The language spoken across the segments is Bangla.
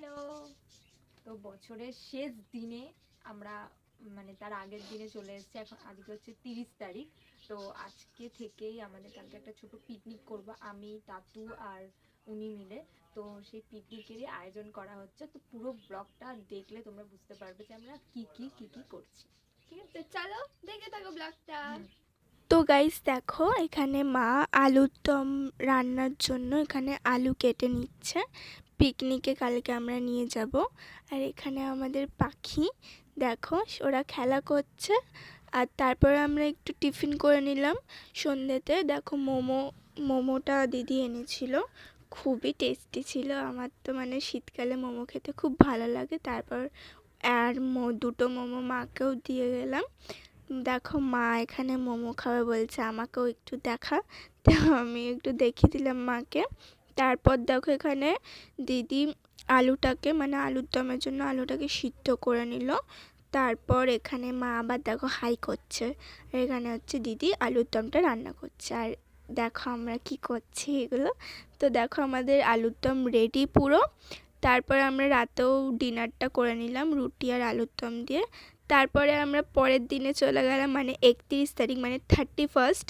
হ্যালো। তো বছরের শেষ দিনে আমরা মানে তার আগের দিনে চলে এসেছি। এখন আজকে হচ্ছে 30 তারিখ। তো আজকে থেকেই আমাদের কালকে একটা ছোট পিকনিক করব আমি, তাতু আর উনি মিলে। তো সেই পিকনিকেরই আয়োজন করা হচ্ছে। তো পুরো ব্লগটা দেখলে তোমরা বুঝতে পারবে যে আমরা কি করছি। ঠিক আছে, চলো দেখে থাকো ব্লগটা। তো গাইস দেখো, এখানে মা আলুর দম রান্নার জন্য এখানে আলু কেটে নিচ্ছে। পিকনিকে কালকে আমরা নিয়ে যাব। আর এখানে আমাদের পাখি, দেখো ওরা খেলা করছে। আর তারপরে আমরা একটু টিফিন করে নিলাম সন্ধ্যেতে। দেখো মোমোটা দিদি এনেছিল, খুবই টেস্টি ছিল। আমার তো মানে শীতকালে মোমো খেতে খুব ভালো লাগে। তারপর আর দুটো মোমো মাকেও দিয়ে গেলাম। দেখো মা এখানে মোমো খাবে বলছে, আমাকেও একটু দেখা। তো আমি একটু দেখিয়ে দিলাম মাকে। তারপর দেখো এখানে দিদি আলুটাকে মানে আলুর দমের জন্য আলুটাকে সিদ্ধ করে নিল। তারপর এখানে মা আবার দেখো হাই করছে। আর এখানে হচ্ছে দিদি আলুর দমটা রান্না করছে। আর দেখো আমরা কি করছি এগুলো। তো দেখো আমাদের আলুর দম রেডি পুরো। তারপর আমরা রাতেও ডিনারটা করে নিলাম রুটি আর আলুর দম দিয়ে। তারপরে আমরা পরের দিনে চলে গেলাম মানে 31 তারিখ মানে 31st।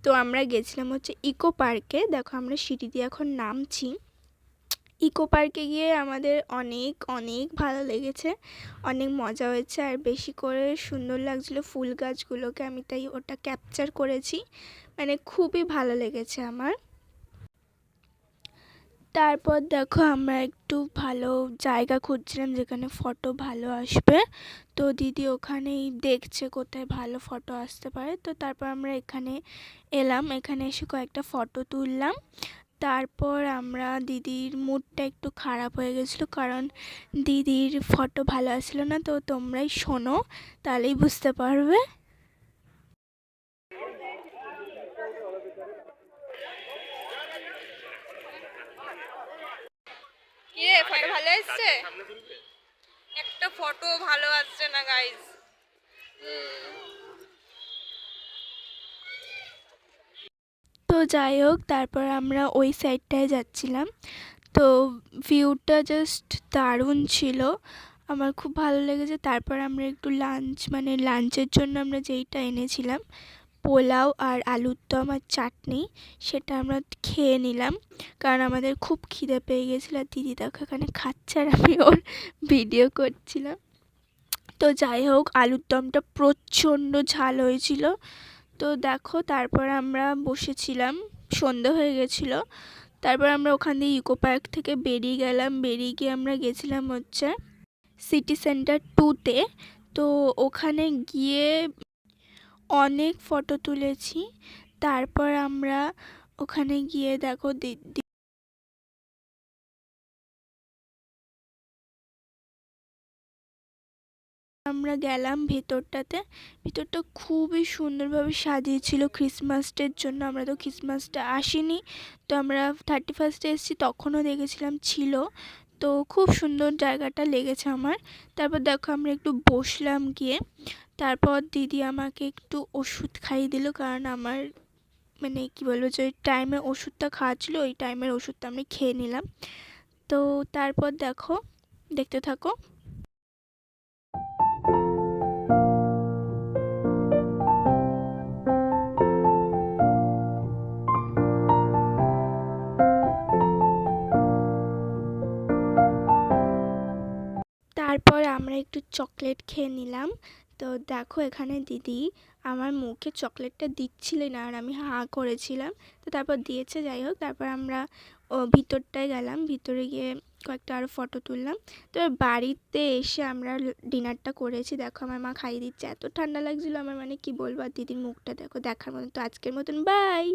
তো আমরা গেছিলাম হচ্ছে ইকো পার্কে। দেখো আমরা সিঁড়ি দিয়ে এখন নামছি। ইকো পার্কে গিয়ে আমাদের অনেক অনেক ভালো লেগেছে, অনেক মজা হয়েছে। আর বেশি করে সুন্দর লাগছিলো ফুল গাছগুলোকে, আমি তাই ওটা ক্যাপচার করেছি। মানে খুবই ভালো লেগেছে আমার। তারপর দেখো আমরা একটু ভালো জায়গা খুঁজছিলাম যেখানে ফটো ভালো আসবে। তো দিদি ওখানেই দেখছে কোথায় ভালো ফটো আসতে পারে। তো তারপর আমরা এখানে এলাম, এখানে এসে কয়েকটা ফটো তুললাম। তারপর আমরা দিদির মুডটা একটু খারাপ হয়ে গেছিলো, কারণ দিদির ফটো ভালো আসলো না। তো তোমরাই শোনো, তাহলেই বুঝতে পারবে। কিরে, ফটো ভালো এসছে? একটা ফটো ভালো আসছে না গাইস। তো যাই হোক, তারপর আমরা ওই সাইডটায় যাচ্ছিলাম। তো ভিউটা জাস্ট দারুণ ছিল, আমার খুব ভালো লেগেছে। তারপর আমরা একটু মানে লাঞ্চের জন্য আমরা যেইটা এনেছিলাম পোলাও আর আলুর দম আর চাটনি, সেটা আমরা খেয়ে নিলাম, কারণ আমাদের খুব খিদে পেয়ে গেছিলো। আর দিদি দেখো এখানে খাচ্ছে আর আমি ওর ভিডিও করছিলাম। তো যাই হোক, আলুর দমটা প্রচণ্ড ঝাল হয়েছিল। তো দেখো তারপর আমরা বসেছিলাম, সন্ধে হয়ে গেছিলো। তারপর আমরা ওখান দিয়ে ইকো পার্ক থেকে বেরিয়ে গেলাম। বেরিয়ে গিয়ে আমরা গেছিলাম হচ্ছে সিটি সেন্টার 2-তে। তো ওখানে গিয়ে অনেক ফটো তুলেছি। তারপর আমরা ওখানে গিয়ে দেখো আমরা গেলাম ভেতরটাতে। ভেতরটা খুবই সুন্দরভাবে সাজিয়েছিল ক্রিসমাসের জন্য। আমরা তো ক্রিসমাসটা আসিনি, তো আমরা 31স্টে এসেছি, তখনও দেখেছিলাম ছিল। তো খুব সুন্দর জায়গাটা লেগেছে আমার। তারপর দেখো আমরা একটু বসলাম গিয়ে। তারপর দিদি আমাকে একটু ওষুধ খাইয়ে দিল, কারণ আমার মানে কি বলবো, যে টাইমে ওষুধটা খাওয়া ছিল ওই টাইমের ওষুধটা আমি খেয়ে নিলাম। তো তারপর দেখো, দেখতে থাকো। তারপর আমরা একটু চকলেট খেয়ে নিলাম। তো দেখো এখানে দিদি আমার মুখে চকলেটটা দিচ্ছিলেন না, আর আমি হাঁ করেছিলাম। তো তারপর দিয়েছে, যাই হোক। তারপর আমরা ভিতরটায় গেলাম, ভিতরে গিয়ে কয়েকটা আরও ফটো তুললাম। তো বাড়িতে এসে আমরা ডিনারটা করেছি। দেখো আমার মা খাইয়ে দিচ্ছে, এত ঠান্ডা লাগছিলো আমার, মানে কি বলবো। আর দিদির মুখটা দেখো, দেখার মতন। তো আজকের মতন বাই।